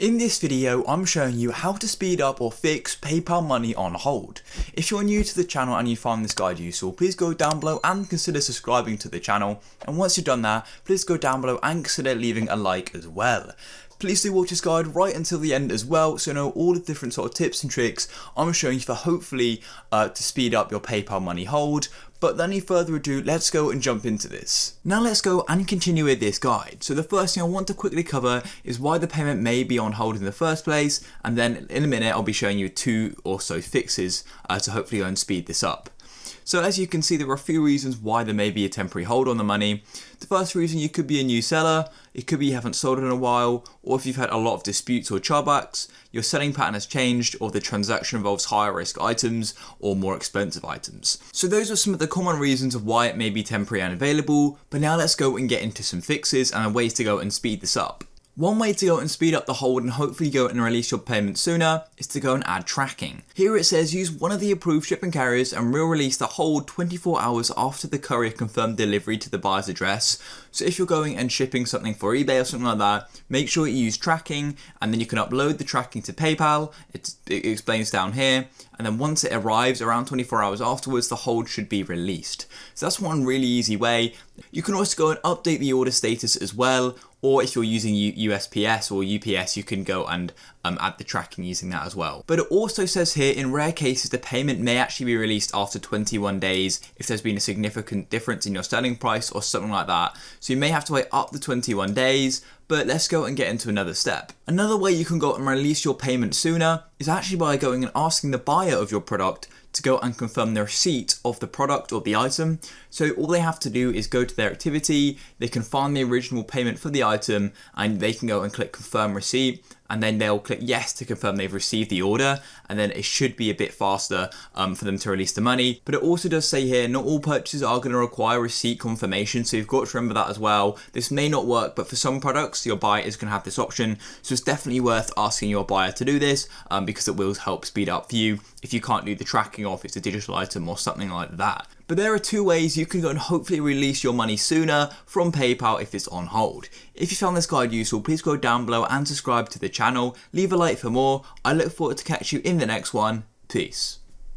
In this video, I'm showing you how to speed up or fix PayPal money on hold. If you're new to the channel and you find this guide useful, please go down below and consider subscribing to the channel. And once you've done that, please go down below and consider leaving a like as well. Please do watch this guide right until the end as well, so you know all the different sort of tips and tricks I'm showing you for hopefully to speed up your PayPal money hold. But without any further ado, let's go and jump into this. Now let's go and continue with this guide. So the first thing I want to quickly cover is why the payment may be on hold in the first place, and then in a minute I'll be showing you 2 or so fixes to hopefully go and speed this up. So as you can see, there are a few reasons why there may be a temporary hold on the money. The first reason, you could be a new seller, it could be you haven't sold in a while, or if you've had a lot of disputes or chargebacks, your selling pattern has changed, or the transaction involves higher risk items or more expensive items. So those are some of the common reasons of why it may be temporary and unavailable, but now let's go and get into some fixes and ways to go and speed this up. One way to go and speed up the hold and hopefully go and release your payment sooner is to go and add tracking. Here it says use one of the approved shipping carriers and we'll release the hold 24 hours after the courier confirmed delivery to the buyer's address. So if you're going and shipping something for eBay or something like that, make sure you use tracking, and then you can upload the tracking to PayPal. It explains down here, and then once it arrives around 24 hours afterwards, the hold should be released. So that's one really easy way. You can also go and update the order status as well, or if you're using USPS or UPS, you can go and add the tracking using that as well. But it also says here, in rare cases, the payment may actually be released after 21 days if there's been a significant difference in your selling price or something like that. So you may have to wait up to 21 days, but let's go and get into another step. Another way you can go and release your payment sooner is actually by going and asking the buyer of your product to go and confirm the receipt of the product or the item. So all they have to do is go to their activity, they can find the original payment for the item, and they can go and click confirm receipt, and then they'll click yes to confirm they've received the order, and then it should be a bit faster for them to release the money. But it also does say here, not all purchases are going to require receipt confirmation, so you've got to remember that as well. This may not work, but for some products, your buyer is going to have this option, so it's definitely worth asking your buyer to do this because it will help speed up for you if you can't do the tracking or if it's a digital item or something like that. But there are 2 ways you can go and hopefully release your money sooner from PayPal if it's on hold. If you found this guide useful, please go down below and subscribe to the channel. Leave a like for more. I look forward to catch you in the next one. Peace.